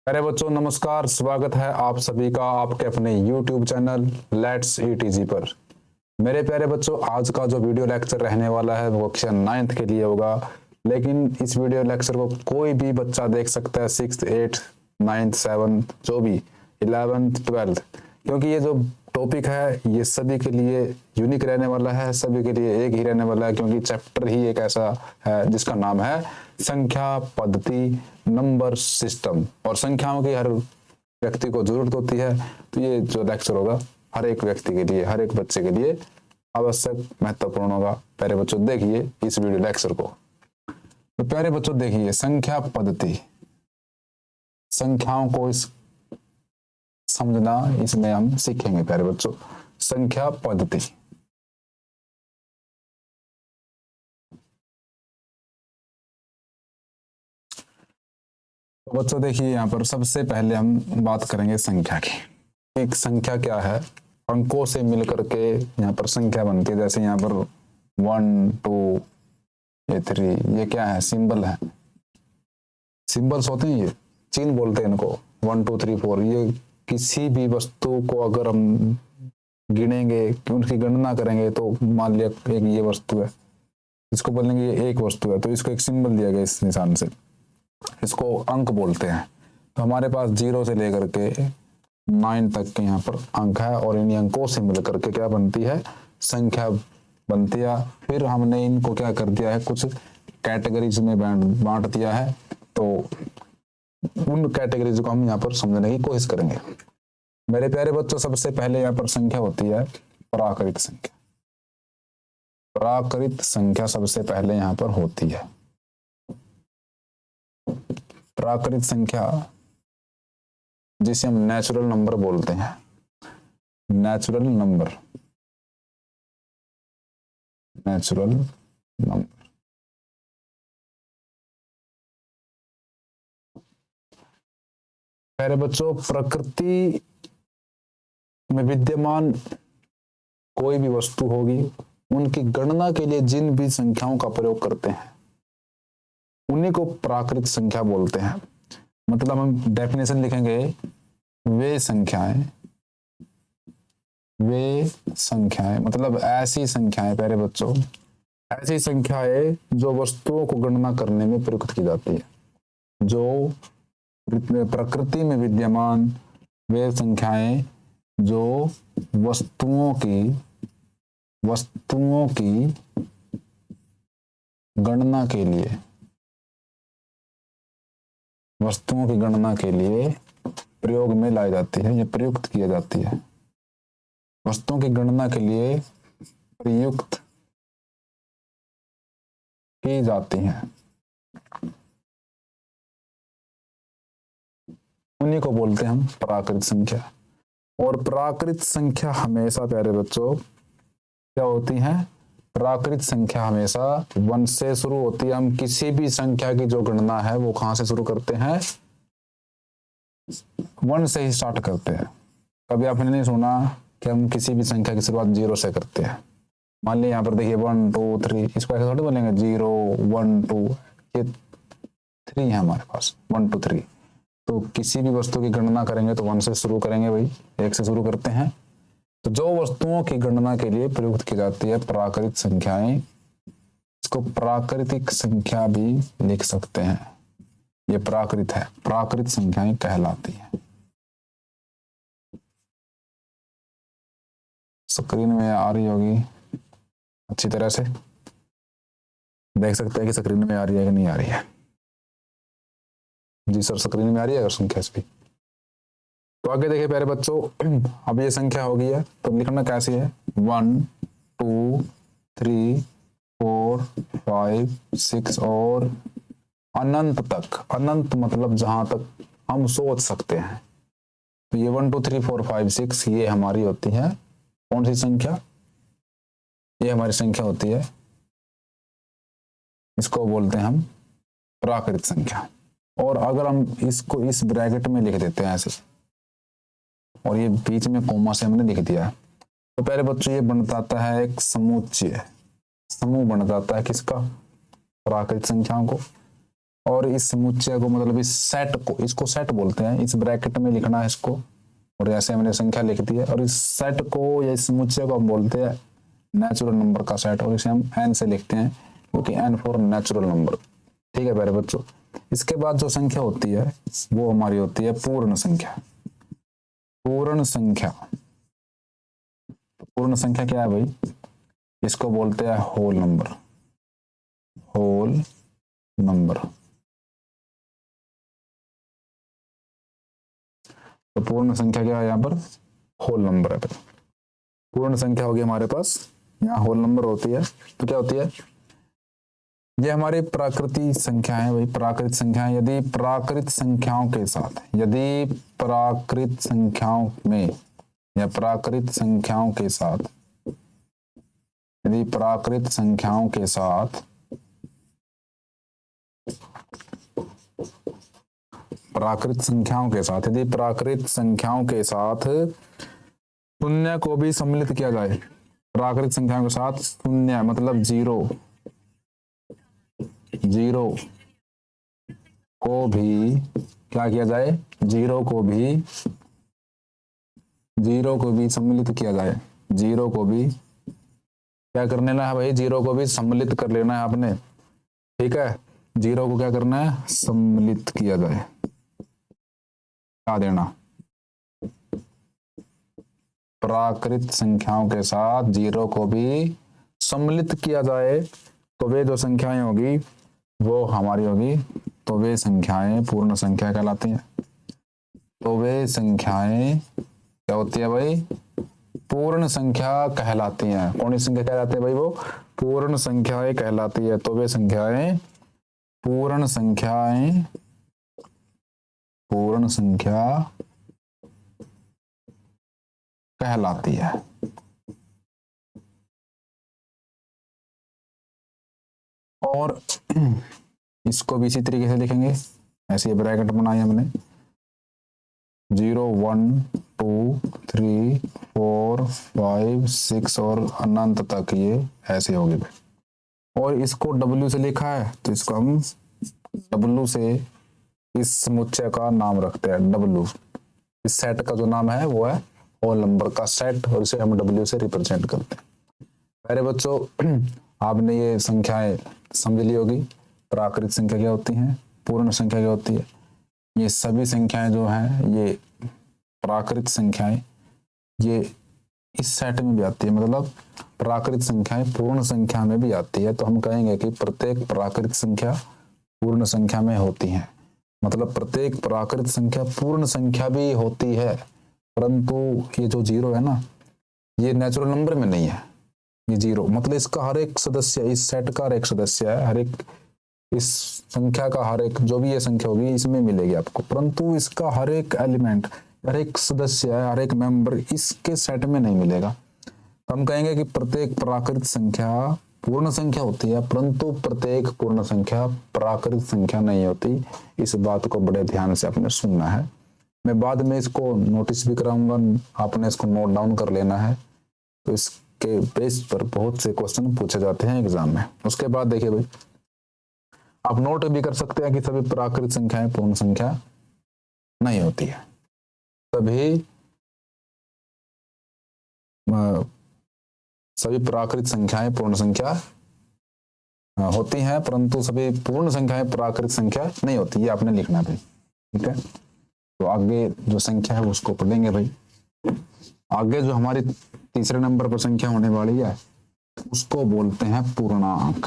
अरे बच्चों नमस्कार, स्वागत है आप सभी का आपके अपने YouTube channel let's eat easy पर। मेरे प्यारे बच्चों, आज का जो वीडियो लेक्चर रहने वाला है वो कक्षा 9th के लिए होगा। लेकिन इस वीडियो लेक्चर को कोई भी बच्चा देख सकता है, 6th 8th 9th 7th जो भी 11th 12th, क्योंकि ये जो टॉपिक है ये सभी के लिए यूनिक रहने वाला है, सभी के लिए एक ही रहने वाला है, क्योंकि चैप्टर ही एक ऐसा है जिसका नाम है संख्या पद्धति नंबर सिस्टम। और संख्याओं की हर व्यक्ति को जरूरत होती है, तो ये जो लेक्चर होगा हर एक व्यक्ति के लिए, हर एक बच्चे के लिए आवश्यक महत्वपूर्ण होगा। प्यारे बच्चों देखिए इस वीडियो लेक्चर को। तो प्यारे बच्चों देखिए, संख्या पद्धति, संख्याओं को इस समझना, इसमें हम सीखेंगे प्यारे बच्चों संख्या पद्धति। तो बच्चों देखिए, यहाँ पर सबसे पहले हम बात करेंगे संख्या की। एक संख्या क्या है, अंकों से मिलकर के यहाँ पर संख्या बनती है। जैसे यहाँ पर 1 2 ये 3, ये क्या है, सिंबल है, सिंबल्स होते हैं, ये चिन्ह बोलते हैं इनको। 1 2 3 4, ये किसी भी वस्तु को अगर हम गिनेंगे, उनकी गणना करेंगे, तो मान लिया एक ये वस्तु है, इसको बोलेंगे ये एक वस्तु है, तो इसको एक सिंबल दिया गया इस निशान से, इसको अंक बोलते हैं। तो हमारे पास 0 से लेकर के 9 तक के यहाँ पर अंक है, और इन अंकों से मिलकर के क्या बनती है, संख्या बनती है। फिर हमने इनको क्या कर दिया है, कुछ कैटेगरीज में बांट दिया है। तो उन कैटेगरीज को हम यहाँ पर समझने की कोशिश करेंगे। मेरे प्यारे बच्चों, सबसे पहले यहाँ पर संख्या होती है प्राकृत संख्या। प्राकृत संख्या सबसे पहले यहाँ पर होती है। प्राकृत संख्या जिसे हम नेचुरल नंबर बोलते हैं, नेचुरल नंबर, नेचुरल नंबर। प्यारे बच्चों, प्रकृति में विद्यमान कोई भी वस्तु होगी, उनकी गणना के लिए जिन भी संख्याओं का प्रयोग करते हैं उन्हीं को प्राकृत संख्या बोलते हैं। मतलब हम डेफिनेशन लिखेंगे, वे संख्याएं, वे संख्याएं मतलब ऐसी संख्याएं, प्यारे बच्चों, ऐसी संख्याएं जो वस्तुओं को गणना करने में प्रयुक्त की जाती है। जो प्रकृति में विद्यमान वे संख्याएं जो वस्तुओं की गणना के लिए, वस्तुओं की गणना के लिए प्रयोग में लाई जाती है या प्रयुक्त किया जाती है। वस्तुओं की गणना के लिए प्रयुक्त की जाती हैं, उन्हीं को बोलते हैं हम प्राकृत संख्या। और प्राकृत संख्या हमेशा, प्यारे बच्चों, क्या होती है, प्राकृत संख्या हमेशा 1 से शुरू होती है। हम किसी भी संख्या की जो गणना है वो कहां से शुरू करते हैं, 1 से ही स्टार्ट करते हैं। कभी आपने नहीं सुना कि हम किसी भी संख्या की शुरुआत 0 से करते हैं। मान लीजिए यहाँ पर देखिए 1 2 3, इसको ऐसे थोड़ी बोलेंगे 0 1 2, ये 3 है हमारे पास, 1 2 3। तो किसी भी वस्तु की गणना करेंगे तो 1 से शुरू करेंगे, भाई 1 से शुरू करते हैं। तो जो वस्तुओं की गणना के लिए प्रयुक्त की जाती है प्राकृत संख्याएं, इसको प्राकृतिक संख्या भी लिख सकते हैं। ये प्राकृत है, प्राकृत संख्याएं कहलाती हैं। स्क्रीन में आ रही होगी अच्छी तरह से, देख सकते हैं कि स्क्रीन में आ रही है कि नहीं आ रही है। जी सर, स्क्रीन में आ रही है अगर संख्या भी। तो आगे देखिए प्यारे बच्चों, अब ये संख्या हो गई है, तो लिखना कैसी है, 1 2 3 4 5 6 और अनंत तक। अनंत मतलब जहां तक हम सोच सकते हैं। तो ये 1 2 3 4 5 6 ये हमारी होती है कौन सी संख्या, ये हमारी संख्या होती है, इसको बोलते हैं हम प्राकृत संख्या। और अगर हम इसको इस ब्रैकेट में लिख देते हैं ऐसे, और ये बीच में कोमा से हमने लिख दिया, तो प्यारे बच्चों ये बन जाता है एक समुच्चय, समूह बन जाता है किसका, प्राकृत संख्याओं को। और इस समुच्चय को मतलब इस सेट को, इसको सेट बोलते हैं, इस ब्रैकेट में लिखना है इसको, और ऐसे हमने संख्या लिख दी है, और इस सेट को या इस समुच्चय को हम बोलते हैं नेचुरल नंबर का सेट, और इसे हम n से लिखते हैं क्योंकि n फॉर नेचुरल नंबर। ठीक है प्यारे बच्चों, इसके बाद जो संख्या होती है वो हमारी होती है पूर्ण संख्या। पूर्ण संख्या, पूर्ण संख्या क्या है भाई, इसको बोलते हैं होल नंबर। होल नंबर, तो पूर्ण संख्या क्या है यहाँ पर, होल नंबर है। पूर्ण संख्या होगी हमारे पास, यहाँ होल नंबर होती है, तो क्या होती है, ये हमारी प्राकृतिक संख्या है भाई, प्राकृत संख्या। यदि प्राकृत संख्याओं के साथ, यदि प्राकृत संख्याओं में या प्राकृत संख्याओं के साथ, यदि प्राकृत संख्याओं के साथ, प्राकृत संख्याओं के साथ, यदि प्राकृत संख्याओं के साथ शून्य को भी सम्मिलित किया जाए, प्राकृत संख्याओं के साथ शून्य मतलब जीरो, जीरो को भी क्या किया जाए, जीरो को भी सम्मिलित किया जाए, जीरो को भी क्या कर लेना है भाई, जीरो को भी सम्मिलित कर लेना है आपने। ठीक है, जीरो को क्या करना है, सम्मिलित किया जाए, क्या देना, प्राकृत संख्याओं के साथ जीरो को भी सम्मिलित किया जाए, तो वे जो संख्याएं होगी वो हमारी होगी, तो वे संख्याएं पूर्ण संख्या कहलाती हैं। तो वे संख्याएं क्या होती है भाई, पूर्ण संख्या कहलाती हैं। कौन सी संख्या कहलाती है भाई, वो पूर्ण संख्याएं कहलाती है। तो वे संख्याएं पूर्ण संख्याएं, पूर्ण संख्या कहलाती है। और इसको भी इसी तरीके से लिखेंगे, ऐसे ब्रैकेट बनाई हमने, 0 1 2 3 4 5 6 और अनंत तक ये ऐसे होगी। और इसको W से लिखा है तो इसको हम W से इस समुच्चय का नाम रखते हैं W। इस सेट का जो नाम है वो है होल नंबर का सेट, और इसे हम W से रिप्रेजेंट करते हैं। मेरे बच्चों, आपने ये संख्याएं समझ ली होगी, प्राकृत संख्या क्या होती हैं, पूर्ण संख्या क्या होती है। ये सभी संख्याएं जो हैं, ये प्राकृत संख्याएं, ये इस सेट में भी आती है, मतलब प्राकृत संख्याएं पूर्ण संख्या में भी आती है। तो हम कहेंगे कि प्रत्येक प्राकृत संख्या पूर्ण संख्या में होती है, मतलब प्रत्येक प्राकृत संख्या पूर्ण संख्या भी होती है, परंतु ये जो जीरो है ना, ये नेचुरल नंबर में नहीं है। ये जीरो मतलब इसका हर एक सदस्य, इस सेट का हर एक सदस्य है, हर एक इस संख्या का हर एक जो भी ये संख्या होगी इसमें मिलेगी आपको, परंतु इसका हर एक एलिमेंट, हर एक सदस्य है, हर एक मेंबर इसके सेट में नहीं मिलेगा। तो हम कहेंगे कि प्रत्येक प्राकृत संख्या पूर्ण संख्या होती है, परंतु प्रत्येक पूर्ण संख्या प्राकृत संख्या नहीं होती। इस बात को बड़े ध्यान से आपने सुनना है। मैं बाद में इसको नोटिस भी कराऊंगा, आपने इसको नोट डाउन कर लेना है। तो इसके बेस पर बहुत से क्वेश्चन पूछे जाते हैं एग्जाम में। उसके बाद देखिए भाई, आप नोट भी कर सकते हैं कि सभी प्राकृत संख्याएं पूर्ण संख्या नहीं होती है। सभी प्राकृत संख्याएं पूर्ण संख्या होती हैं, परंतु सभी पूर्ण संख्याएं प्राकृत संख्या नहीं होती। ये आपने लिखना है भाई, ठीक है। तो आगे जो संख्या है उसको पढ़ेंगे भाई। आगे जो हमारी तीसरे नंबर पर संख्या होने वाली है उसको बोलते हैं पूर्णांक।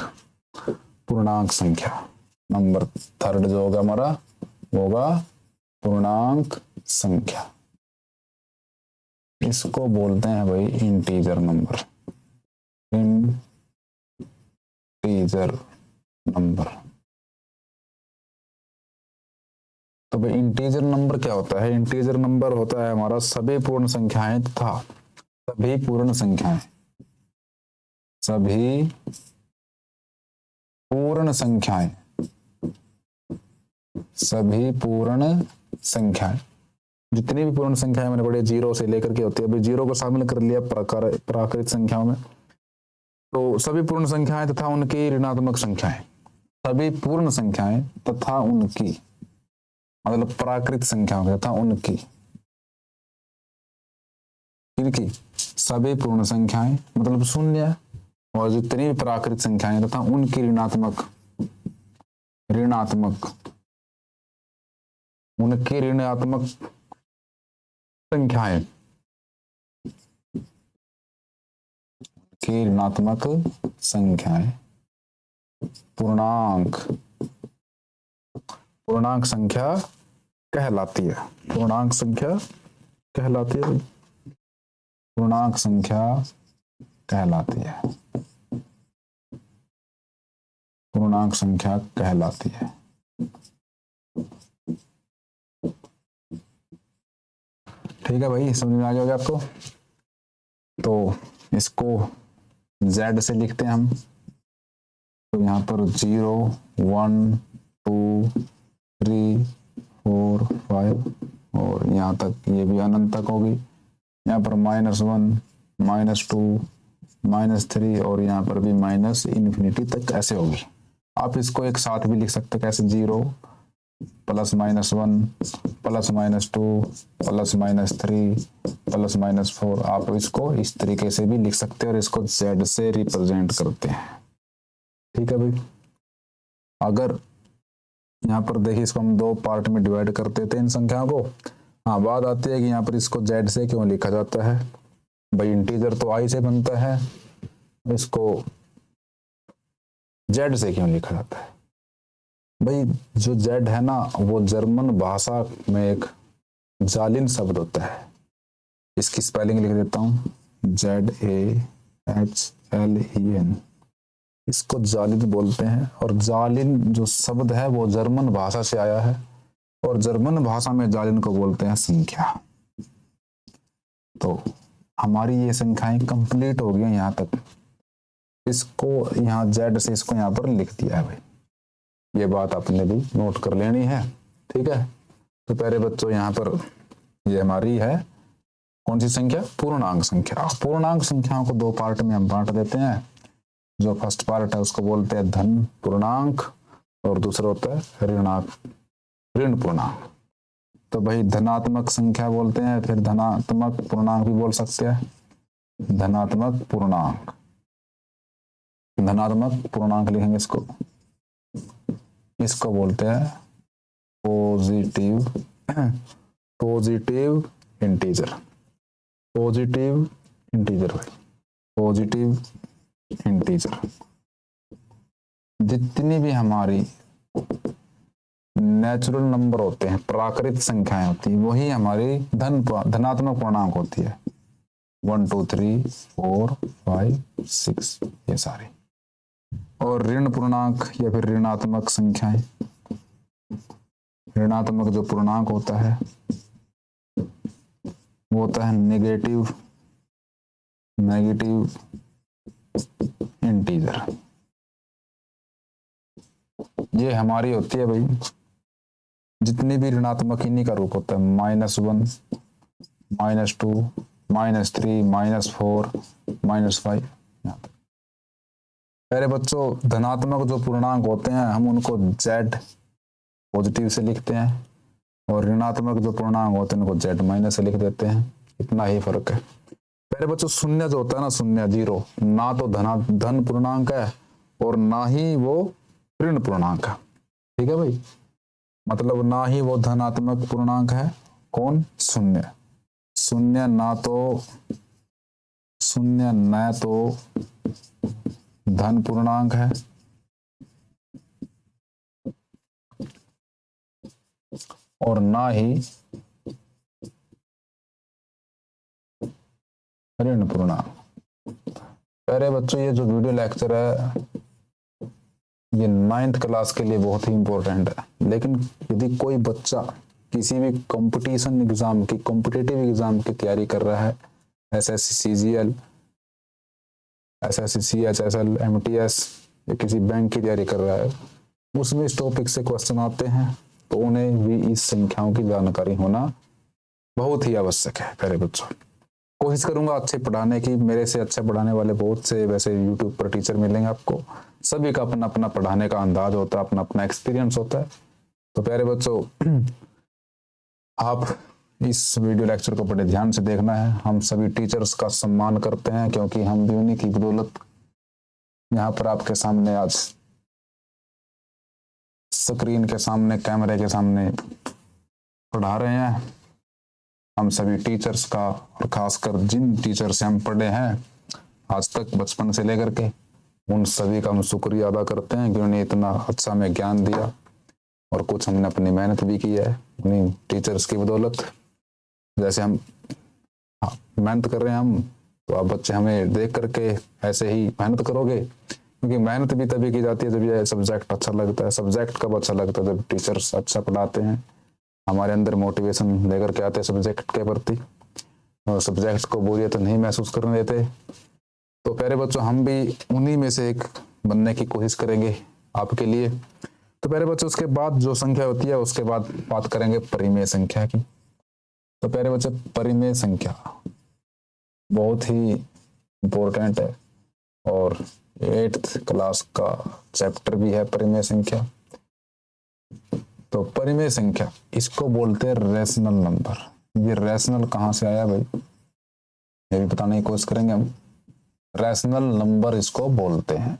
पूर्णांक संख्या नंबर थर्ड जो होगा हमारा होगा पूर्णांक संख्या। इसको बोलते हैं भाई इंटीजर नंबर। Integer number. तो भाई इंटीजर नंबर क्या होता है? इंटीजर नंबर होता है हमारा सभी पूर्ण संख्याएं तथा सभी पूर्ण संख्याएं, सभी पूर्ण संख्याएं, सभी पूर्ण संख्याएं, जितनी भी पूर्ण संख्याएं मैंने पढ़ी जीरो से लेकर के होती है। अभी जीरो को शामिल कर लिया प्राकृत संख्याओं में। तो सभी पूर्ण संख्याएं तथा उनकी ऋणात्मक संख्याएं, सभी पूर्ण संख्याएं तथा उनकी, मतलब प्राकृत संख्याओं तथा उनकी, फिर की सभी पूर्ण संख्याएं मतलब शून्य, और जितनी भी प्राकृत संख्याएं तथा उनकी ऋणात्मक उनकी ऋणात्मक संख्याएं, की ऋणात्मक संख्याएं पूर्णांक संख्या कहलाती है। पूर्णांक संख्या कहलाती है। पूर्णांक संख्या कहलाती है। पूर्णांक संख्या कहलाती है। ठीक है भाई, समझ में आ गया आपको? तो इसको z से लिखते हैं हम। तो यहाँ पर 0 1 2 3 4 5 और यहाँ तक, ये भी अनंत तक होगी। यहाँ पर -1 -2 -3 और यहाँ पर भी -इन्फिनिटी तक ऐसे होगी। आप इसको एक साथ भी लिख सकते हैं, कैसे 0 +-1 +-2 +-3 +-4। आप इसको इस तरीके से भी लिख सकते हैं और इसको z से रिप्रेजेंट करते हैं। ठीक है भाई। अगर यहाँ पर देखिए, इसको हम दो पार्ट में डिवाइड करते थे इन संख्याओं को। हाँ, बात आती है कि यहाँ पर इसको z से क्यों लिखा जाता है भाई? इंटीजर तो i से बनता है, इसको z से क्यों लिखा जाता है भाई? जो z है ना, वो जर्मन भाषा में एक जालिन शब्द होता है। इसकी स्पेलिंग लिख देता हूँ, ZAHLEN। इसको जालिन बोलते हैं, और जालिन जो शब्द है वो जर्मन भाषा से आया है, और जर्मन भाषा में जालिन को बोलते हैं संख्या। तो हमारी ये संख्याएं कंप्लीट हो गई यहाँ तक। इसको यहाँ z से इसको यहाँ पर लिख दिया है भाई। ये बात आपने भी नोट कर लेनी है। ठीक है। तो प्यारे बच्चों, यहाँ पर ये हमारी है कौन सी संख्या? पूर्णांक संख्या। पूर्णांक संख्याओं को दो पार्ट में हम बांट देते हैं। जो फर्स्ट पार्ट है उसको बोलते हैं धन पूर्णांक, और दूसरा होता है ऋण पूर्णांक। तो भाई धनात्मक संख्या बोलते हैं, फिर धनात्मक पूर्णांक भी बोल सकते हैं। धनात्मक पूर्णांक, धनात्मक पूर्णांक लिखेंगे इसको। इसको बोलते हैं पॉजिटिव इंटीजर। पॉजिटिव इंटीजर भाई, पॉजिटिव इंटीजर। जितनी भी हमारी नेचुरल नंबर होते हैं, प्राकृत संख्याएं होती है, वही हमारी धनात्मक पूर्णांक होती है। 1 2 3 4 5 6 ये सारी। और ऋण पूर्णांक या फिर ऋणात्मक संख्याएं, ऋणात्मक जो पूर्णांक होता है वो होता है नेगेटिव इंटीजर। ये हमारी होती है भाई, जितनी भी ऋणात्मक इन्हीं का रूप होता है। -1 -2 -3 -4 -5। प्यारे बच्चों, धनात्मक जो पूर्णांक होते हैं हम उनको z पॉजिटिव से लिखते हैं, और ऋणात्मक जो पूर्णांक होते हैं उनको z माइनस से लिख देते हैं। इतना ही फर्क है। प्यारे बच्चों, शून्य जो होता है ना, शून्य 0, ना तो धन पूर्णांक है और ना ही वो ऋण पूर्णांक है। ठीक है भाई, मतलब ना ही वो धनात्मक पूर्णांक है। कौन? शून्य। शून्य ना तो धन पूर्णांक है, और ना ही ऋण पूर्णांक। अरे बच्चों, ये जो वीडियो लेक्चर है ये 9th क्लास के लिए बहुत ही इंपॉर्टेंट है। लेकिन यदि कोई बच्चा किसी भी कंपटीशन एग्जाम की, कॉम्पिटिटिव एग्जाम की तैयारी कर रहा है, SSC CGL, SSC CHSL MTS, या किसी बैंक की तैयारी कर रहा है, उसमें इस टॉपिक से क्वेश्चन आते हैं, तो उन्हें भी इस संख्याओं की जानकारी होना बहुत ही आवश्यक है। प्यारे बच्चों, कोशिश करूंगा अच्छे पढ़ाने की। मेरे से अच्छे पढ़ाने वाले बहुत से वैसे YouTube पर टीचर मिलेंगे आपको, सभी का अपना अपना पढ़ाने का अंदाज होता है, अपना अपना एक्सपीरियंस होता है। तो प्यारे बच्चों, आप इस वीडियो लेक्चर को बड़े ध्यान से देखना है। हम सभी टीचर्स का सम्मान करते हैं, क्योंकि हम भी उन्हीं की बदौलत यहाँ पर आपके सामने आज स्क्रीन के सामने, कैमरे के सामने पढ़ा रहे हैं। हम सभी टीचर्स का, और खासकर जिन टीचर से हम पढ़े हैं आज तक बचपन से लेकर के, उन सभी का हम शुक्रिया अदा करते हैं कि उन्होंने इतना अच्छा हमें ज्ञान दिया, और कुछ हमने अपनी मेहनत भी की है उन्हीं टीचर्स की बदौलत। जैसे हम मेहनत कर रहे हैं हम, तो आप बच्चे हमें देख करके ऐसे ही मेहनत करोगे, क्योंकि मेहनत भी तभी की जाती है जब ये सब्जेक्ट अच्छा लगता है। सब्जेक्ट कब अच्छा लगता है? जब टीचर्स अच्छा पढ़ाते हैं, हमारे अंदर मोटिवेशन लेकर के आते हैं सब्जेक्ट के प्रति, और सब्जेक्ट को बोरियत नहीं महसूस करने देते। तो प्यारे बच्चों, हम भी उन्हीं में से एक बनने की कोशिश करेंगे आपके लिए। तो प्यारे बच्चों, उसके बाद जो संख्या होती है, उसके बाद बात करेंगे परिमेय संख्या की। तो प्यारे बच्चों, परिमेय संख्या बहुत ही इम्पोर्टेंट है, और 8th क्लास का चैप्टर भी है परिमेय संख्या। तो परिमेय संख्या, इसको बोलते हैं रैशनल नंबर। ये रैशनल कहाँ से आया भाई, ये भी बताने की कोशिश करेंगे हम। रैशनल नंबर इसको बोलते हैं।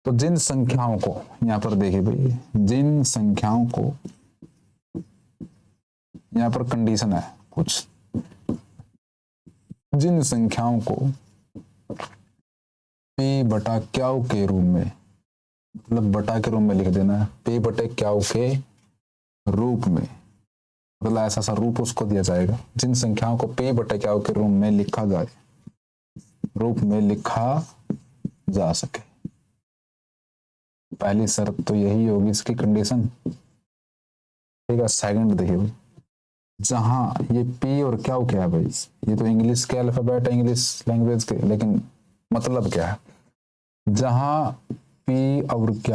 तो जिन संख्याओं को, यहाँ पर देखिए भाई, जिन संख्याओं को, यहाँ पर कंडीशन है कुछ, जिन संख्याओं को p बटा क्यू के रूप में, मतलब बटा के रूप में लिख देना है, p बटे क्यू के रूप में, मतलब ऐसा सा रूप उसको दिया जाएगा। जिन संख्याओं को p बटे क्यू के रूप में लिखा जाए, रूप में लिखा जा सके, पहली शर्त तो यही होगी इसकी कंडीशन। ठीक है, सेकंड देखिए भाई, जहां ये p और क्यू क्या है भाई, ये तो इंग्लिश के अल्फाबेट है, इंग्लिश लैंग्वेज के, लेकिन मतलब क्या है? जहां p और q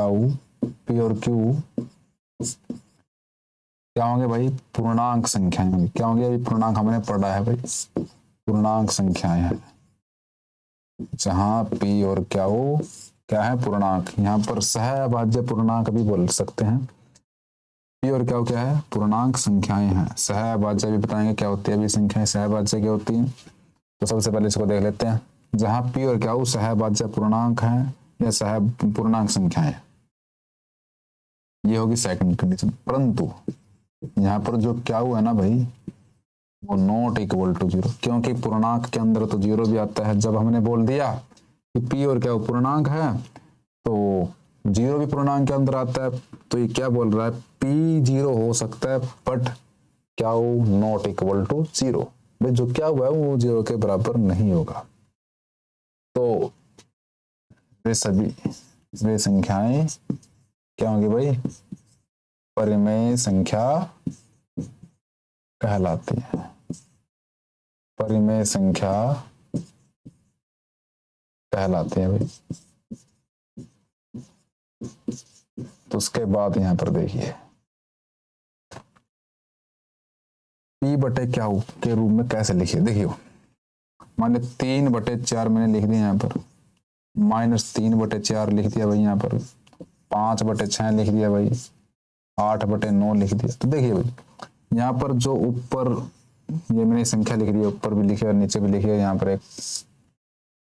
क्या होंगे भाई? पूर्णांक संख्याएं होंगी। क्या होंगे? अभी पूर्णांक हमने पढ़ा है भाई, पूर्णांक संख्याएं हैं। जहां p और q क्या है? पूर्णांक। यहाँ पर सहअभाज्य पूर्णांक भी बोल सकते हैं। p और q क्या है? पूर्णांक संख्याएं हैं। सहअभाज्य भी बताएंगे क्या होती है अभी संख्याएं, सहअभाज्य क्या होती है। तो सबसे पहले इसको देख लेते हैं। जहां p और q सहअभाज्य पूर्णांक हैं या सह पूर्णांक संख्याएं, ये होगी सेकंड कंडीशन। परंतु यहाँ पर जो q है ना भाई, वो नॉट इक्वल टू 0, क्योंकि पूर्णांक के अंदर तो 0 भी आता है। जब हमने बोल दिया कि p और q पूर्णांक है, तो 0 भी पूर्णांक के अंदर आता है। तो ये क्या बोल रहा है? p 0 हो सकता है, but q not equal to 0। भाई जो क्या हुआ है वो 0 के बराबर नहीं होगा। तो वे संख्याएं क्या होंगी भाई? परिमेय संख्या कहलाती है। परिमेय संख्या कहलाती है भाई। तो उसके बाद यहां पर देखिए, p बटे क्यू के रूप में कैसे लिखिए। देखिए, मान ली 3/4 मैंने लिख दिया यहाँ पर, -3/4 लिख दिया भाई, यहाँ पर 5/6 लिख दिया भाई, 8/9 लिख दिया। तो देखिए भाई, यहाँ पर जो ऊपर ये मैंने संख्या लिख दी है, ऊपर भी लिखी और नीचे भी लिखी है, यहाँ पर एक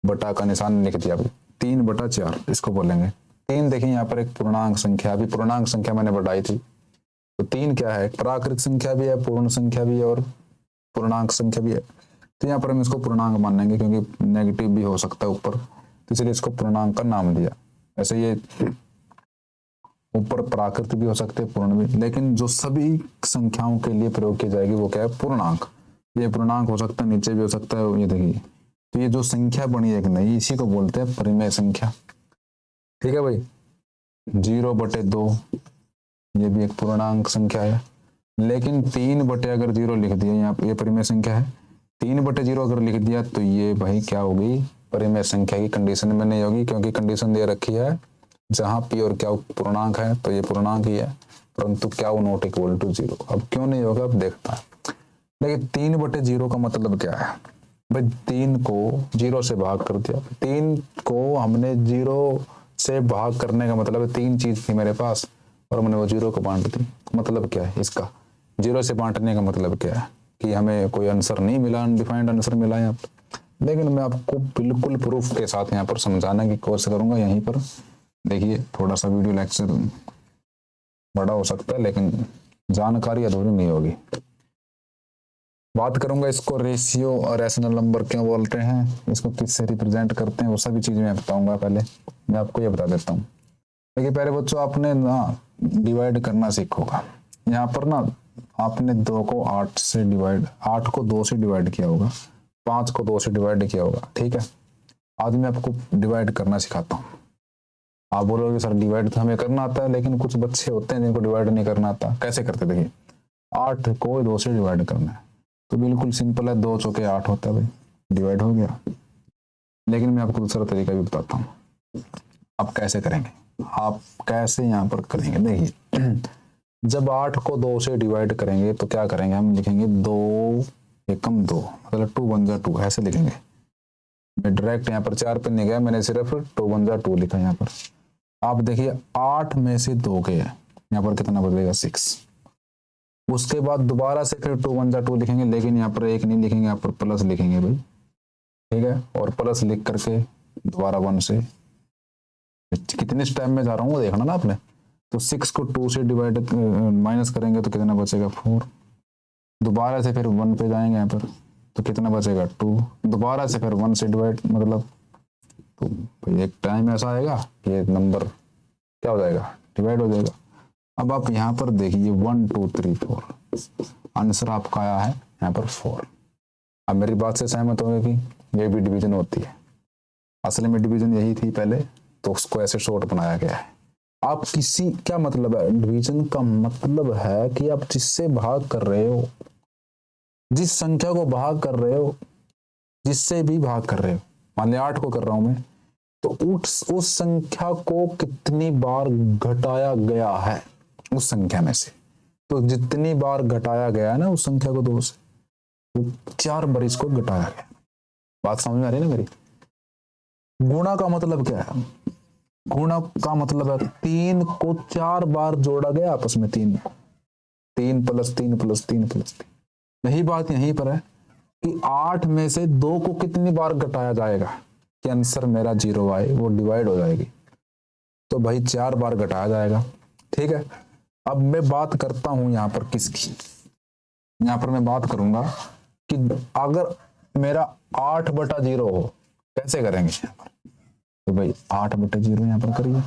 बटा का निशान लिख दिया भाई। 3/4 इसको बोलेंगे। 3 देखिए यहाँ पर एक पूर्णांक संख्या, अभी पूर्णांक संख्या मैंने बढ़ाई थी। तो 3 क्या है? प्राकृत संख्या भी है, पूर्ण संख्या भी है, और पूर्णांक संख्या भी है। तो यहाँ पर हम इसको पूर्णांक मानेंगे, क्योंकि नेगेटिव भी हो सकता है ऊपर, तो इसलिए इसको पूर्णांक का नाम दिया। ऐसे ये ऊपर प्राकृत भी हो सकते हैं, पूर्ण भी, लेकिन जो सभी संख्याओं के लिए प्रयोग की जाएगी वो क्या है? पूर्णांक। ये पूर्णांक हो सकता है, नीचे भी हो सकता है। ये देखिए, तो ये जो संख्या बनी एक नई, इसी को बोलते हैं परिमेय संख्या। ठीक है भाई। 0/2 ये भी एक पूर्णांक संख्या है, लेकिन 3 अगर 0 लिख दिया, यहाँ ये परिमेय संख्या है। 3/0 अगर लिख दिया तो ये भाई क्या होगी? परिमेय संख्या की कंडीशन में नहीं होगी, क्योंकि कंडीशन दे रखी है जहां p और q पूर्णांक है, तो ये पूर्णांक ही है, परंतु q नॉट इक्वल टू 0। अब क्यों नहीं होगा? अब देखता है। लेकिन 3/0 का मतलब क्या है? भाई 3 को 0 से भाग कर दिया। 3 को हमने 0 से भाग करने का मतलब है 3 चीज थी मेरे पास और मैंने वो 0 को बांट दी। मतलब क्या है इसका, 0 से बांटने का मतलब क्या है कि हमें कोई आंसर नहीं मिला, अनडिफाइंड आंसर मिला यहाँ पर। लेकिन मैं आपको बिल्कुल प्रूफ के साथ यहाँ पर समझाने की कोशिश करूंगा। यहीं पर देखिए, थोड़ा सा वीडियो लेक्चर बड़ा हो सकता है लेकिन जानकारी अधूरी नहीं होगी। बात करूंगा इसको रेशियो और रैशनल नंबर क्यों बोलते हैं, इसको किससे रिप्रेजेंट करते हैं, वो सभी चीजें मैं बताऊंगा। पहले मैं आपको ये बता देता हूँ। देखिए पहले बच्चों आपने ना डिवाइड करना सीखोगा। यहाँ पर ना आपने 2 को 8 से डिवाइड, 8 को 2 से डिवाइड किया होगा, 5 को 2 से डिवाइड किया होगा। ठीक है, आज मैं आपको डिवाइड करना सिखाता हूँ। आप बोलोगे सर डिवाइड तो हमें करना आता है, लेकिन कुछ बच्चे होते हैं जिनको डिवाइड नहीं करना आता। कैसे करते, देखिए 8 को 2 से डिवाइड करना है तो बिल्कुल सिंपल है, 2 चौके 8 होता है भाई, डिवाइड हो गया। लेकिन मैं आपको दूसरा तरीका भी बताता हूँ। आप कैसे करेंगे, आप कैसे यहाँ पर करेंगे। देखिए जब 8 को 2 से डिवाइड करेंगे तो क्या करेंगे, हम लिखेंगे 2 एकम 2, मतलब 2 1 जा 2, ऐसे लिखेंगे। मैं डायरेक्ट यहाँ पर 4 पे नहीं गया, मैंने सिर्फ 2 1 जा 2 लिखा यहाँ पर। आप देखिए 8 में से 2 गए, यहाँ पर कितना बचेगा 6। उसके बाद दोबारा से फिर 2 1 जा 2 लिखेंगे, लेकिन यहाँ पर 1 नहीं लिखेंगे, यहाँ पर प्लस लिखेंगे भाई। ठीक है, और प्लस लिख करके दोबारा 1 से, कितने स्टेप में जा रहा हूँ वो देखना ना आपने। तो 6 को 2 से डिवाइड माइनस करेंगे तो कितना बचेगा 4। दोबारा से फिर 1 पे जाएंगे यहाँ पर तो कितना बचेगा 2। दोबारा से फिर 1 से डिवाइड, मतलब तो भाई एक टाइम ऐसा आएगा कि ये नंबर क्या हो जाएगा, डिवाइड हो जाएगा। अब आप यहाँ पर देखिए 1 2 3 4, आंसर आपका आया है यहाँ पर 4। अब मेरी बात से सहमत होंगे कि ये भी डिवीजन होती है। असल में डिवीजन यही थी पहले, तो उसको ऐसे शॉर्ट बनाया गया है। आप किसी, क्या मतलब है डिवीजन का, मतलब है कि आप जिससे भाग कर रहे हो, जिस संख्या को भाग कर रहे हो, जिससे भी भाग कर रहे हो, मान लिया 8 को कर रहा हूं मैं, तो उस संख्या को कितनी बार घटाया गया है उस संख्या में से। तो जितनी बार घटाया गया है ना उस संख्या को 2 से, तो 4 बार इसको घटाया गया। बात समझ में आ रही है ना मेरी। गुणा का मतलब क्या है, गुणा का मतलब है 3 को 4 बार जोड़ा गया आपस में, 3 को, 3 + 3 + 3 + 3। यही बात यहीं पर है कि 8 में से 2 को कितनी बार घटाया जाएगा कि आंसर मेरा 0 आए, वो डिवाइड हो जाएगी। तो भाई 4 बार घटाया जाएगा। ठीक है, अब मैं बात करता हूं यहाँ पर किसकी, यहाँ पर मैं बात करूंगा कि अगर मेरा 8/0 हो, कैसे करेंगे यहाँ पर। तो भाई 8/0 यहाँ पर करिए,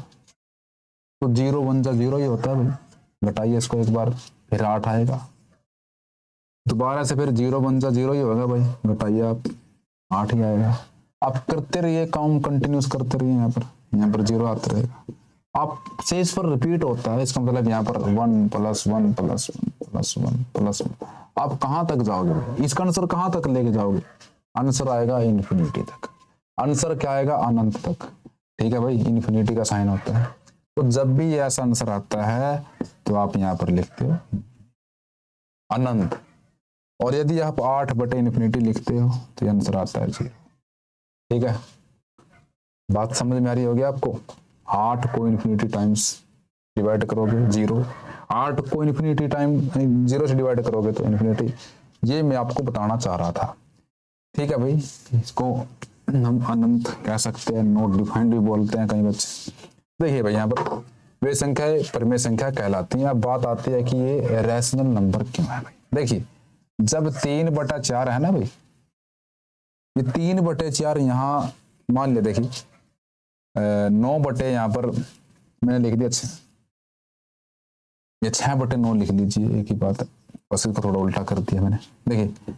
तो 0 1 जा 0 ही होता है भाई। घटाइए इसको एक बार, फिर 8 आएगा। दोबारा से फिर 0 1 जा 0 ही होगा भाई, घटाइए आप, 8 ही आएगा। आप करते रहिए, काउंट कंटिन्यूस करते रहिए, यहाँ पर 0 आता रहेगा। आप शेष पर रिपीट होता है, इसका मतलब यहाँ पर 1 + 1 + 1 + 1 + 1। आप कहां तक जाओगे, इसका आंसर कहां तक लेके जाओगे, आंसर आएगा इन्फिनिटी तक। आंसर क्या आएगा, अनंत तक। ठीक है भाई, इन्फिनिटी का साइन होता है। तो जब भी ऐसा आंसर आता है तो आप यहाँ पर लिखते हो अनंत, और यदि आप 8/∞ लिखते हो तो आंसर आता है 0। ठीक है, बात समझ में आ रही होगी आपको। 8 को इन्फिनिटी टाइम्स डिवाइड करोगे 0, 8 को इन्फिनिटी टाइम 0 से डिवाइड करोगे तो इन्फिनिटी। ये मैं आपको बताना चाह रहा था। ठीक है भाई, इसको हम अनंत कह सकते हैं, नॉट डिफाइंड भी बोलते हैं कई बच्चे। देखिए भाई यहाँ पर वे संख्याएं परिमेय संख्या कहलाती हैं। अब बात आती है कि ये रैशनल नंबर क्यों है भाई। देखिए जब 3/4 है ना भाई, ये 3/4 यहाँ मान लिया, देखिए 9 यहाँ पर मैंने लिख दिया, अच्छा ये 6/9 लिख लीजिए, एक ही बात है, बस इसको थोड़ा उल्टा कर दिया मैंने। देखिए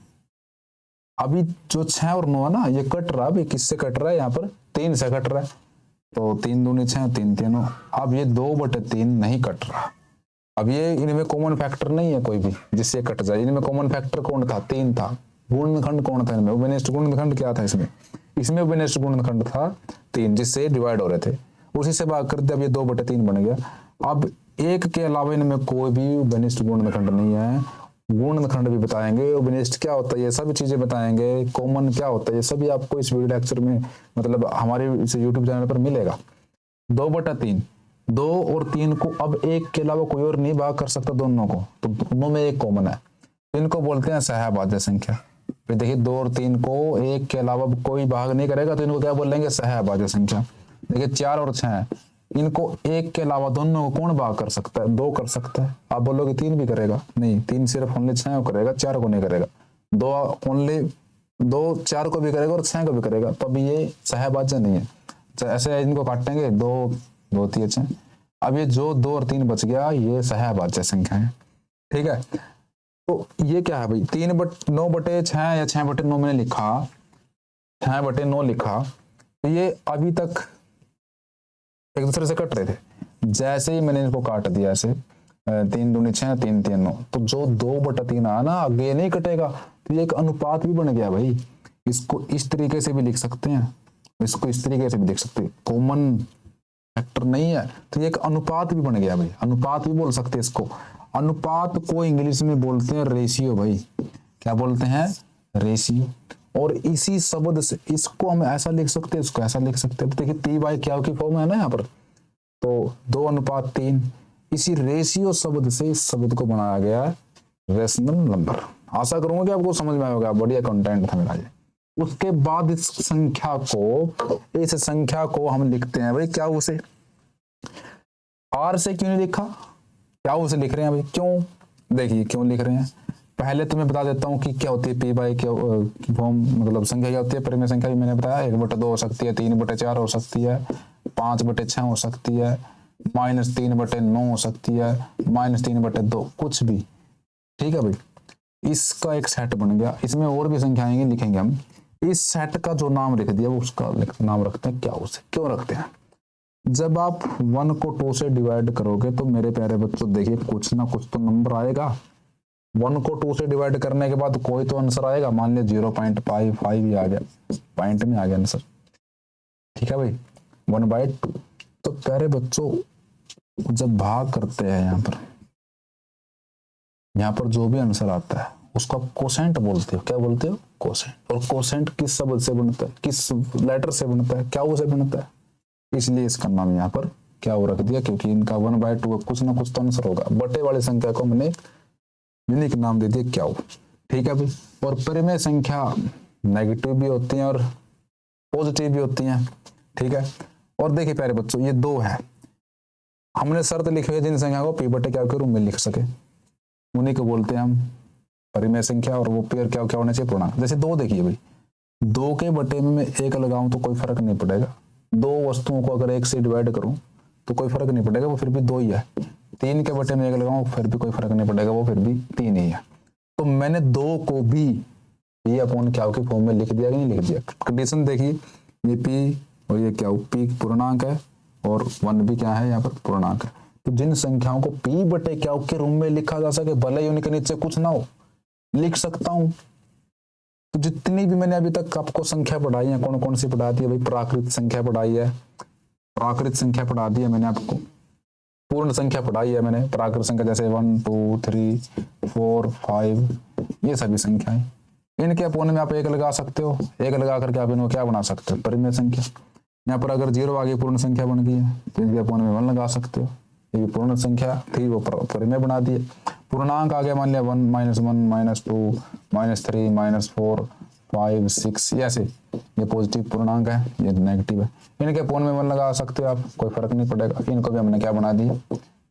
अभी जो 6 और 9 है ना, ये कट रहा है, किससे कट रहा है, यहाँ पर 3 से कट रहा है। तो 3 दूनी 6, 3 3 9। अब ये 2/3 नहीं कट रहा। अब ये इनमें कॉमन फैक्टर नहीं है कोई भी जिससे कट जाए। इनमें कॉमन फैक्टर कौन था, 3 था। गुणनखंड कौन था इनमें, उपनिष्ठ गुणनखंड क्या था इसमें उपनिष्ठ गुणनखंड था 3, जिससे डिवाइड हो रहे थे, उसी से भाग कर दिया। अब ये 2/3 बन गया। अब 1 के अलावा इनमें कोई भी उपनिष्ठ गुणनखंड नहीं है, गुणनखंड भी बताएंगे, विनिष्ट क्या होता है ये सभी चीजें बताएंगे, कॉमन क्या होता है ये सभी आपको इस वीडियो लेक्चर में मतलब हमारे इस यूट्यूब चैनल पर मिलेगा। 2/3, 2 और 3 को अब एक के अलावा कोई और नहीं भाग कर सकता दोनों को, तो दोनों में एक कॉमन है, इनको बोलते हैं सहभाज्य संख्या। फिर देखिए 2 और 3 को एक के अलावा कोई भाग नहीं करेगा तो इनको क्या बोलेंगे, सहभाज्य संख्या। देखिए 4 और 6 इनको एक के अलावा दोनों को कौन भाग कर सकता है, 2 कर सकता है। आप बोलोगे 3 भी करेगा, नहीं 3 सिर्फ ओनली 6 को करेगा, 4 को नहीं करेगा। 2 ओनली 2 4 को भी करेगा और 6 को भी करेगा, तब ये सहभाज्य नहीं है। ऐसे इनको काटेंगे 2 2 3 6। अब ये जो 2 और 3 बच गया ये सहभाज्य संख्या है, ठीक है। तो ये क्या है भाई, 9/6 या 6/9 मैंने लिखा, 6/9 लिखा, तो ये अभी तक एक दूसरे से कट रहे थे। जैसे ही मैंने इनको काट दिया ऐसे 3 दूनी 6 3 3 9, तो जो 2/3 आया ना आगे नहीं कटेगा, तो ये एक अनुपात भी बन गया भाई। इसको इस तरीके से भी लिख सकते हैं, इसको इस तरीके से भी लिख सकते हैं, कॉमन फैक्टर नहीं है तो ये एक अनुपात भी बन गया भाई, अनुपात भी बोल सकते हैं इसको। अनुपात को इंग्लिश में बोलते हैं रेशियो भाई, क्या बोलते हैं, रेशियो। और इसी शब्द से इसको हम ऐसा लिख सकते हैं, इसको ऐसा लिख सकते हैं। देखिए P/Q की फॉर्म है ना यहाँ पर, तो 2:3, इसी रेशियो शब्द से इस शब्द को बनाया गया है रेशनल नंबर। आशा करूंगा कि आपको समझ में आएगा, बढ़िया कंटेंट था मेरा ये। उसके बाद इस संख्या को हम लिखते हैं भाई क्या, उसे R से क्यों नहीं लिखा, क्या उसे लिख रहे हैं भाई, क्यों, देखिए क्यों लिख रहे हैं। पहले तो मैं बता देता हूँ कि क्या होती है P/Q की फॉर्म, मतलब संख्या क्या होती है, परिमेय संख्या भी मैंने बताया 1/2 हो सकती है, 3/4 हो सकती है, 5/6 हो सकती है, -3/9 हो सकती है, -3/2, कुछ भी, ठीक है भाई। इसका एक सेट बन गया, इसमें और भी संख्याएं लिखेंगे हम। इस सेट का जो नाम लिख दिया वो उसका नाम रखते हैं क्या, उसे क्यों रखते हैं। जब आप 1 को 2 से डिवाइड करोगे तो मेरे प्यारे बच्चों देखिए कुछ ना कुछ तो नंबर आएगा। 1 को 2 से डिवाइड करने के बाद कोई तो आंसर आएगा, मान लिया 0.55 ही आ गया, पॉइंट में आ गया आंसर, ठीक है भाई, 1/2। तो प्यारे बच्चों जब भाग करते हैं यहाँ पर जो भी आंसर आता है उसको आप कोसेंट बोलते हो, क्या बोलते हो, कोसेंट। और कोसेंट किस शब्द से बनता है, किस लेटर से बनता है, क्या वो से बनता है, इसलिए इसका नाम यहाँ पर क्या वो रख दिया, क्योंकि इनका 1/2 कुछ ना कुछ तो आंसर होगा। बटे वाली संख्या को मैंने यूनिक नाम दे दिया क्या, ठीक है भाई। और परिमेय संख्या नेगेटिव भी होती हैं और पॉजिटिव भी होती हैं, ठीक है। और देखिए प्यारे बच्चों ये 2 है, हमने शर्त लिखी है जिन संख्या को P/Q के रूप में लिख सके उन्हीं को बोलते हैं हम परिमेय संख्या, और वो पेयर क्या होना चाहिए, पूर्णांक। जैसे 2 देखिए भाई, 2 के बटे में मैं 1 लगाऊं तो कोई फर्क नहीं पड़ेगा, 2 वस्तुओं को अगर 1 से डिवाइड करूं तो कोई फर्क नहीं पड़ेगा, वो फिर भी 2 ही है। 3 के बटे में 1 लगाऊं फिर भी कोई फर्क नहीं पड़ेगा, वो फिर भी 3 ही है। तो मैंने 2 को भी P/Q की फॉर्म में लिख दिया कि नहीं लिख दिया। कंडीशन देखिए, ये P और ये क्या, P पूर्णांक है और 1 भी क्या है यहाँ पर पूर्णांक है। तो जिन संख्याओं को P/Q के रूप में लिखा जा सके, भले ही उनके नीचे कुछ ना हो, लिख सकता हूं। तो जितनी भी मैंने अभी तक आपको संख्या पढ़ाई है, कौन कौन सी पढ़ा दी है भाई, प्राकृत संख्या पढ़ाई है, प्राकृत संख्या पढ़ा दी है मैंने आपको, पूर्ण संख्या पढ़ाई है मैंने, प्राकृत संख्या जैसे 1 2 3 4 5, ये सभी संख्याएं, इनके अपोने में आप 1 लगा सकते हो, 1 लगा करके आप इनको क्या बना सकते हो, परिमेय संख्या। यहाँ पर अगर 0 आगे पूर्ण संख्या बन गई है तो इनके अपोने में 1 लगा सकते हो, ये पूर्ण संख्या थी वो परिमेय बना दिए। पूर्णांक आगे मान लिया 1 -1 -2 -3 -4 5 6, ऐसे ये पॉजिटिव पूर्णांक है, ये नेगेटिव है, इनके अपोन में 1 लगा सकते हो आप, कोई फर्क नहीं पड़ेगा। इनको भी हमने क्या बना दिया,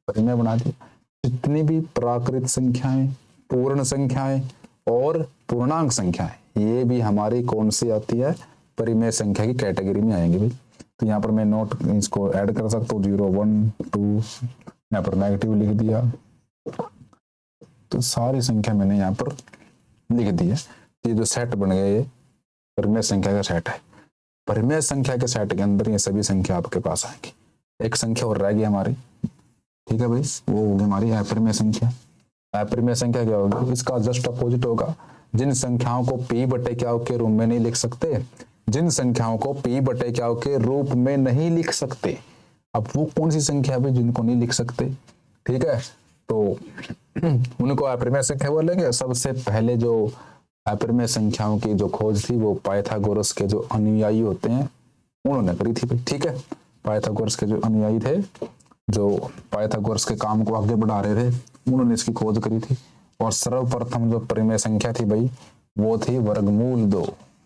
परिमेय बना दिया। जितनी भी प्राकृत संख्याएं, पूर्ण संख्याएं और पूर्णांक संख्याएं, ये भी हमारी कौन सी आती है, परिमेय संख्या की कैटेगरी में आएंगे भाई। तो यहाँ पर मैं नोट इसको ऐड कर सकता हूँ, 0 1 2, यहाँ पर नेगेटिव लिख दिया, तो सारी संख्या मैंने यहाँ पर लिख दी है। ये जो सेट बन गया ये परिमेय संख्या का सेट है। परिमेय संख्या के सेट के अंदर ये सभी संख्या आपके पास आएंगी। एक संख्या और रह गई हमारी, ठीक है भाई, वो होगी हमारी अपरिमेय संख्या। अपरिमेय संख्या क्या होगी, इसका जस्ट अपोजिट होगा। जिन संख्याओं को P/Q के रूप में नहीं लिख सकते, जिन संख्याओं को P/Q के रूप में नहीं लिख सकते, अब वो कौन सी संख्या है जिनको नहीं लिख सकते, ठीक है। तो उनको अपरिमेय संख्या बोलेंगे। सबसे पहले जो अपरिमेय संख्याओं की जो खोज थी वो पाइथागोरस के जो अनुयायी होते हैं उन्होंने करी थी भाई, ठीक है। पाइथागोरस के जो अनुयायी थे, जो पाइथागोरस के काम को आगे बढ़ा रहे थे, उन्होंने इसकी खोज करी थी। और सर्वप्रथम जो परिमेय संख्या थी भाई वो थी वर्गमूल 2,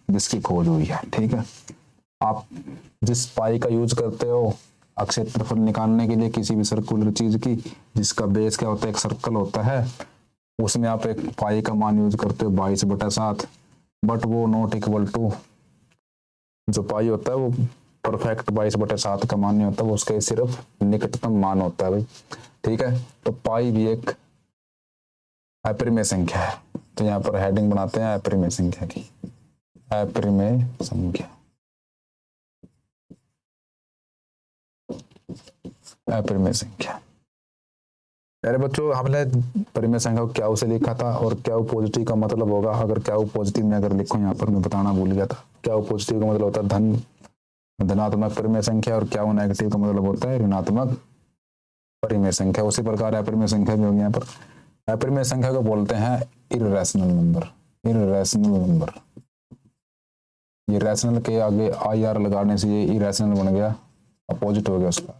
जिसकी खोज हुई है, ठीक है। आप जिस पाई का यूज करते हो क्षेत्रफल निकालने के लिए किसी भी सर्कुलर चीज की, जिसका बेस क्या होता है, एक सर्कल होता है, उसमें आप एक पाई का मान यूज करते हो 22/7, बट वो नॉट इक्वल टू, जो पाई होता है वो परफेक्ट 22/7 का मान नहीं होता, वो उसका सिर्फ निकटतम मान होता है भाई, ठीक है। तो पाई भी एक अपरिमेय संख्या है। तो यहाँ पर हेडिंग बनाते हैं अपरिमेय संख्या की, अपरिमेय संख्या, अपरिमेय संख्या। अरे बच्चों, हमने परिमेय संख्या को क्या उसे लिखा था, और क्या पॉजिटिव का मतलब होगा, अगर क्या पॉजिटिव में अगर लिखो, यहाँ पर मैं बताना भूल गया था, क्या पॉजिटिव का मतलब होता है धनात्मक परिमेय संख्या, और क्या नेगेटिव का मतलब होता है ऋणात्मक परिमेय संख्या। उसी प्रकार अपरिमेय संख्या भी होगी। यहाँ पर अपरिमेय संख्या को बोलते हैं इररेशनल नंबर, इररेशनल नंबर। ये रैशनल के आगे IR लगाने से ये इररेशनल बन गया, अपोजिट हो गया उसका,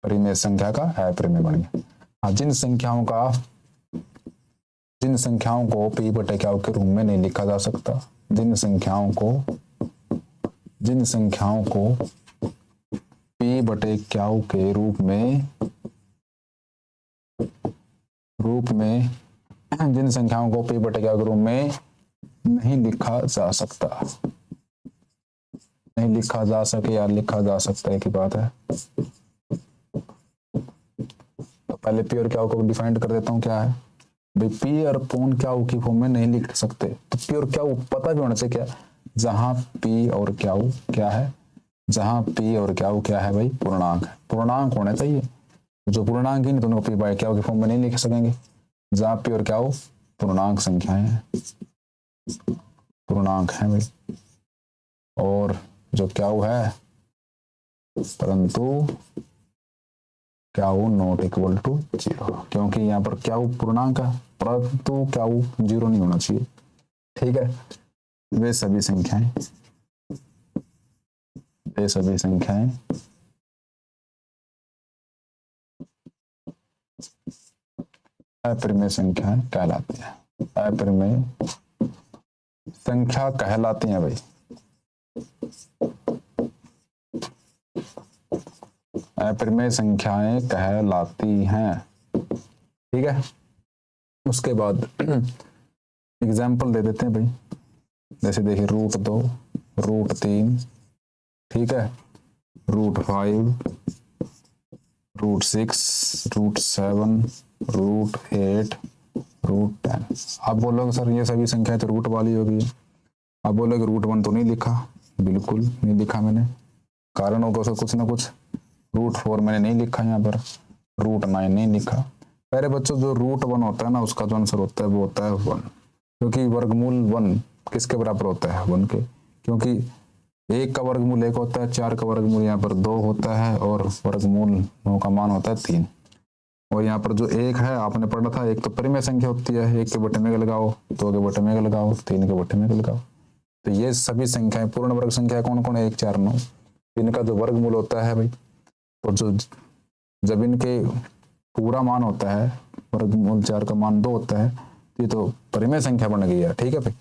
परिमेय संख्या का अपरिमेय बन गया। हाँ, जिन संख्याओं को p बटे क्या के रूप में नहीं लिखा जा सकता, जिन संख्याओं को p बटे क्या के रूप में जिन संख्याओं को p बटे क्या के रूप में नहीं लिखा जा सकता, नहीं लिखा जा सके या लिखा जा सकता है की बात है। तो पहले p और क्या को डिफाइंड कर देता हूँ, क्या है भाई, p और अपॉन क्या की फॉर्म में नहीं लिख सकते। तो p और क्या पता भी होना चाहिए, क्या जहां p और क्या है, जहां p और क्या है भाई, पूर्णांक है, पूर्णांक होना चाहिए। जो पूर्णांक ही नहीं तो उनको p बाय क्या की फॉर्म में नहीं लिख सकेंगे। जहां p और क्या पूर्णांक संख्याएं हैं, पूर्णांक है भाई, और जो क्या है परंतु क्या नॉट इक्वल टू 0, क्योंकि यहाँ पर क्या पूर्णांक है, परंतु क्या 0 नहीं होना चाहिए, ठीक है। वे सभी संख्याएं अपरिमेय संख्याएं कहलाती हैं, अपरिमेय संख्या कहलाती हैं भाई, अपरिमेय संख्याएं कहलाती हैं, ठीक है। उसके बाद एग्जाम्पल दे देते हैं भाई, जैसे देखिए √2, √3, ठीक है, √5, √6, √7, √8, √10। आप बोलोगे सर ये सभी संख्याएं तो रूट वाली होगी। आप बोलोगे √1 तो नहीं लिखा, बिल्कुल नहीं लिखा मैंने, कारण होगा उसका कुछ ना कुछ। √4 मैंने नहीं लिखा, यहाँ पर √9 नहीं लिखा। पहले बच्चों जो √1 होता है ना, उसका जो आंसर होता है वो होता है 1, क्योंकि वर्गमूल 1 किसके बराबर होता है, 1 के, क्योंकि 1 का वर्गमूल 1 होता है, 4 का वर्गमूल यहाँ पर 2 होता है, और वर्गमूल 9 का मान होता है 3। और यहाँ पर जो 1 है आपने पढ़ा था, एक तो परिमेय संख्या होती है, 1 के बटे में लगाओ, 2 के बटे में लगाओ, 3 के बटे में लगाओ। तो ये सभी संख्याएं पूर्ण वर्ग संख्या कौन कौन है, 1, 4, 9, इनका जो वर्गमूल होता है भाई, और जो जब इनके पूरा मान होता है, वर्गमूल 4 का मान 2 होता है, ये तो परिमेय संख्या बन गई है, ठीक है भाई।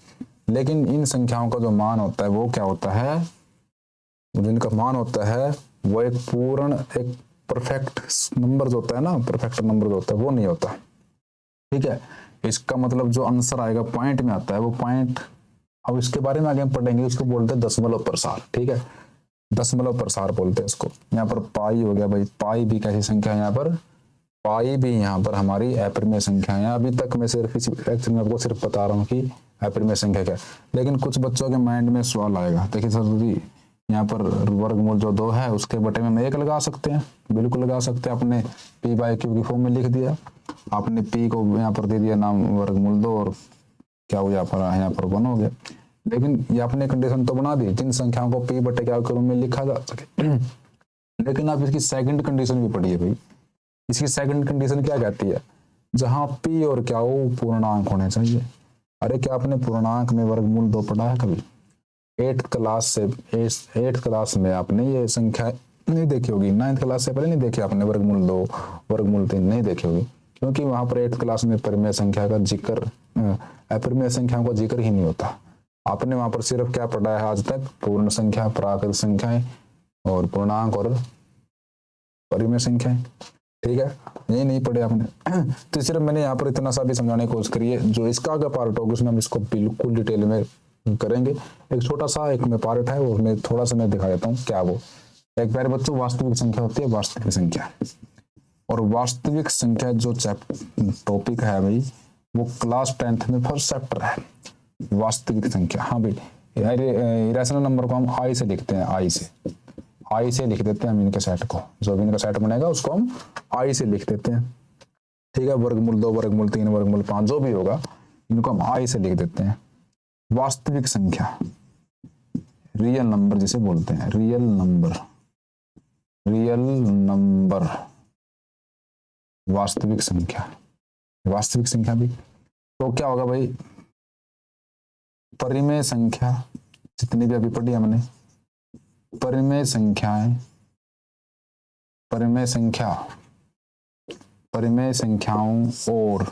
लेकिन इन संख्याओं का जो मान होता है वो क्या होता है, जिनका मान होता है वो एक पूर्ण, एक परफेक्ट नंबर जो होता है ना, परफेक्ट नंबर जो होता है वो नहीं होता, ठीक है। इसका मतलब जो आंसर आएगा पॉइंट में आता है, वो पॉइंट, अब इसके बारे में आगे हम पढ़ेंगे, उसको बोलते हैं दशमलव प्रसार, ठीक है, दशमलव प्रसार बोलते हैं इसको। यहाँ पर पाई हो गया भाई, पाई भी कैसी संख्या है, यहाँ पर पाई भी यहाँ पर हमारी अपरिमेय संख्या है। अभी तक मैं सिर्फ इसी लेक्चर में आपको सिर्फ बता रहा हूँ कि अपरिमेय संख्या क्या है, लेकिन कुछ बच्चों के माइंड में सवाल आएगा, देखिए सर जी यहाँ पर वर्गमूल जो 2 है उसके बटे में हम 1 लगा सकते हैं, बिल्कुल लगा सकते हैं। आपने p/q की फॉर्म में लिख दिया, आपने p को यहाँ पर दे दिया नाम वर्गमूल 2, और क्या हो यहाँ पर 1 हो गया। लेकिन ये आपने कंडीशन तो बना दी, जिन संख्याओं को p बटे क्या के रूप में लिखा जा सके। लेकिन आप इसकी सेकंड कंडीशन भी पढ़िए भाई, इसकी सेकंड कंडीशन क्या कहती है, जहां p और क्या हो पूर्णांक होने चाहिए। अरे क्या आपने पूर्णांक में वर्गमूल 2 पढ़ा है कभी? 8th क्लास में आपने ये संख्या नहीं देखी होगी, 9th क्लास से पहले नहीं देखी आपने वर्गमूल 2 वर्गमूल 3 नहीं देखी होगी, क्योंकि वहां पर 8th क्लास में परिमेय संख्या का जिक्र अपरिमेय संख्याओं का जिक्र ही नहीं होता। आपने वहां पर सिर्फ क्या पढ़ा है आज तक? पूर्ण संख्या, प्राकृत संख्याएं और पूर्णांक और परिमेय संख्याएं। ठीक है, ये नहीं पढ़े आपने। तो सिर्फ मैंने यहाँ पर इतना सा भी समझाने की कोशिश करी है। जो इसका अगर पार्ट होगा उसमें हम इसको बिल्कुल डिटेल में करेंगे। एक छोटा सा एक में पार्ट है, वो मैं थोड़ा सा मैं दिखा देता हूँ क्या वो। एक प्यारे बच्चों, वास्तविक संख्या होती है, वास्तविक संख्या और वास्तविक संख्या जो टॉपिक है भाई, वो क्लास 10th में फर्स्ट चैप्टर है, वास्तविक संख्या। हाँ भाई, इरेशनल नंबर को हम आई से लिखते हैं, आई से लिख देते हैं हम इनके सेट को, जो भी इनका सेट बनेगा उसको हम आई से लिख देते हैं। ठीक है, वर्गमूल 2, वर्गमूल 3, वर्गमूल 5 जो भी होगा इनको हम आई से लिख देते हैं। वास्तविक संख्या, रियल नंबर जिसे बोलते हैं, रियल नंबर वास्तविक संख्या भी। तो क्या होगा भाई, परिमेय संख्या जितनी भी अभी पढ़ी हमने, परिमेय संख्याओं और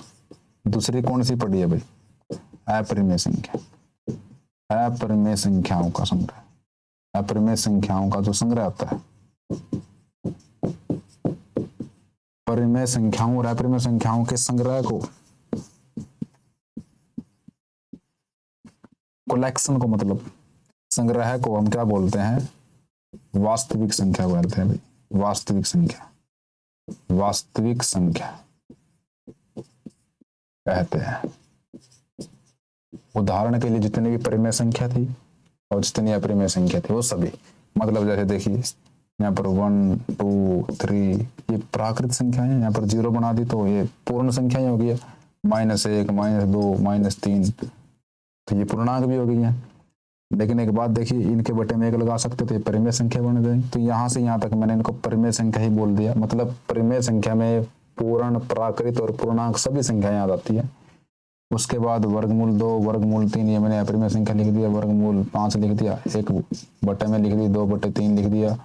दूसरी कौन सी पढ़ी है भाई? अपरिमेय संख्याओं का संग्रह, अपरिमेय संख्याओं का जो संग्रह होता है, परिमेय संख्याओं और अपरिमेय संख्याओं के संग्रह को, कलेक्शन को, मतलब संग्रह को हम क्या बोलते हैं? वास्तविक संख्या बोलते हैं भाई। वास्तविक संख्या कहते हैं। उदाहरण के लिए जितनी भी परिमेय संख्या थी और जितनी अपरिमेय संख्या थी वो सभी, मतलब जैसे देखिए यहाँ पर 1 2 3 ये प्राकृत संख्या है, यहाँ पर 0 बना दी तो ये पूर्ण संख्या ही हो गई है। -1 -2 -3 तो ये पूर्णांक भी हो गई है। लेकिन एक बात देखिए, इनके बटे में 1 लगा सकते थे, परिमेय संख्या बन गई। तो यहाँ से यहाँ तक मैंने इनको परिमेय संख्या ही बोल दिया। मतलब परिमेय संख्या में पूर्ण, प्राकृत और पूर्णांक सभी संख्याएं आ जाती है। उसके बाद वर्गमूल 2, वर्गमूल 3 ये मैंने अपरिमेय संख्या लिख दिया, वर्गमूल 5 लिख दिया, 1 बटे में लिख दी, 2 बटे 3 लिख दिया।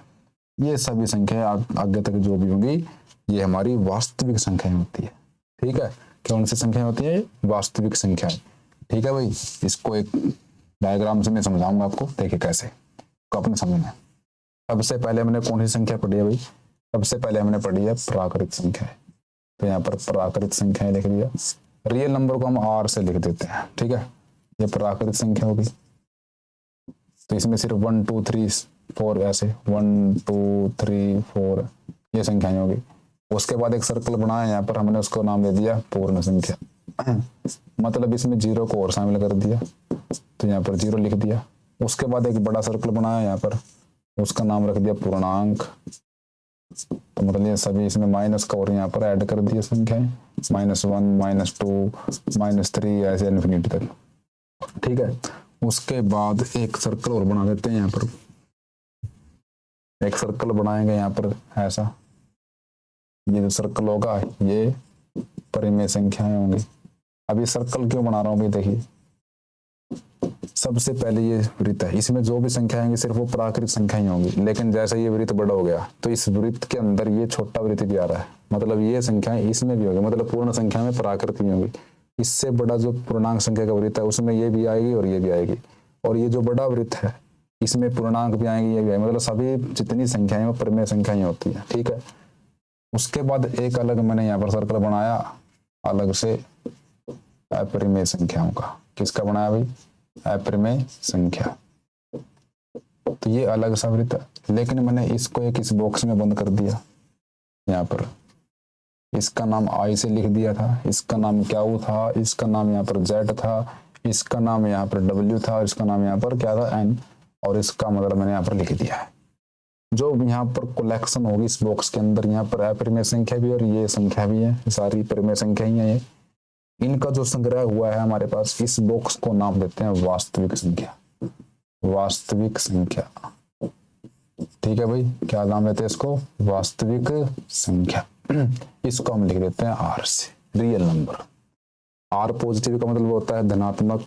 ये सभी संख्या आगे तक जो भी होंगी ये हमारी वास्तविक संख्याएं होती है। ठीक है, कौन सी संख्या होती है? वास्तविक संख्याएं। ठीक है भाई, इसको एक डायग्राम से मैं समझाऊंगा आपको, देखिए कैसे को अपने समझना है। सबसे पहले हमने कौन सी संख्या पढ़ी है भाई? सबसे पहले हमने पढ़ी है प्राकृत संख्या। तो यहाँ पर प्राकृत संख्याएं लिख दिया। रियल नंबर को हम आर से लिख देते हैं। ठीक है, ये प्राकृत संख्या होगी। तो इसमें सिर्फ 1 2 3 4 ऐसे 1 2 3 4 ये संख्याएं होगी। उसके बाद एक सर्कल बनाया, यहाँ पर हमने उसको नाम दे दिया पूर्ण संख्या। मतलब इसमें 0 को और शामिल कर दिया, तो यहाँ पर 0 लिख दिया। उसके बाद एक बड़ा सर्कल बनाया, यहाँ पर उसका नाम रख दिया पूर्णांक। तो मतलब ये सभी इसमें माइनस का और यहाँ पर ऐड कर दिया संख्याएं, -1 -2 -3 ऐसे इन्फिनिटी तक। ठीक है, उसके बाद एक सर्कल और बना देते हैं। यहाँ पर एक सर्कल बनाएंगे, यहाँ पर ऐसा, ये जो सर्कल होगा ये परिमेय संख्याएं होंगी। अब ये सर्कल क्यों बना रहा हूँ भाई? देखिए, सबसे पहले ये वृत्त है, इसमें जो भी संख्या आएंगी सिर्फ वो प्राकृत संख्या ही होंगी। लेकिन जैसे ये वृत्त बड़ा हो गया तो इस वृत्त के अंदर ये छोटा वृत्त भी आ रहा है, मतलब ये संख्याएं इसमें भी होगी, मतलब पूर्ण संख्या में प्राकृत भी होंगी। इससे बड़ा जो पूर्णांक संख्या का वृत्त है उसमें ये भी आएगी और ये भी आएगी, और ये जो बड़ा वृत्त है इसमें पूर्णांक भी आएंगे, ये भी आएंगे, मतलब सभी जितनी संख्याएं वो परिमेय संख्याएं होती है। ठीक है, उसके बाद एक अलग मैंने यहाँ पर सर्कल बनाया अलग से अपरिमेय संख्याओं का। किसका बनाया भाई? अपरिमेय संख्या। तो ये अलग सा वृत्त है, लेकिन मैंने इसको एक इस बॉक्स में बंद कर दिया। यहाँ पर इसका नाम आई से लिख दिया था, इसका नाम क्यू था, इसका नाम यहाँ पर जेड था, इसका नाम यहाँ पर डब्ल्यू था, और इसका नाम यहाँ पर क्या था? एन। और इसका मतलब मैंने यहाँ पर लिख दिया है। जो यहाँ पर कलेक्शन होगी इस बॉक्स के अंदर, यहाँ पर अपरिमेय संख्या भी और ये संख्या भी है, सारी परिमेय संख्या ही है। इनका जो संग्रह हुआ है हमारे पास, इस बॉक्स को नाम देते हैं वास्तविक संख्या। वास्तविक संख्या। ठीक है भाई, क्या नाम देते हैं इसको? वास्तविक संख्या। इसको हम लिख देते हैं आर से। Real number. आर पॉजिटिव का मतलब होता है धनात्मक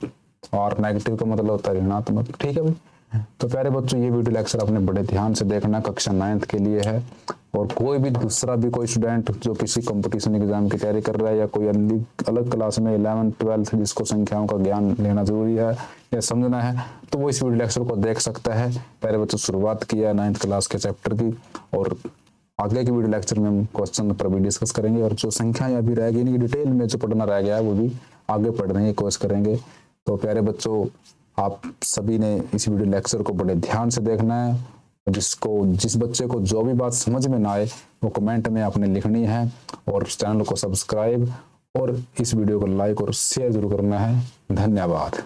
और नेगेटिव का मतलब होता है ऋणात्मक। ठीक है भाई। तो प्यारे बच्चों, ये वीडियो लेक्चर आपने बड़े ध्यान से देखना, कक्षा 9th के लिए है। और कोई भी दूसरा भी कोई स्टूडेंट जो किसी कंपटीशन एग्जाम की तैयारी कर रहा है या कोई अलग क्लास में 11th 12th जिसको संख्याओं का ज्ञान लेना जरूरी है या समझना है, तो वो इस वीडियो लेक्चर को देख सकता है। प्यारे बच्चों, शुरुआत किया है 9th क्लास के चैप्टर की, और आगे के वीडियो लेक्चर में हम क्वेश्चन पर भी डिस्कस करेंगे, और जो संख्याएं अभी रह गई इनकी डिटेल में जो पढ़ना रह गया है वो भी आगे पढ़ने की कोशिश करेंगे। तो प्यारे बच्चों, आप सभी ने इस वीडियो लेक्चर को बड़े ध्यान से देखना है। जिस बच्चे को जो भी बात समझ में ना आए वो कमेंट में आपने लिखनी है, और चैनल को सब्सक्राइब और इस वीडियो को लाइक और शेयर जरूर करना है। धन्यवाद।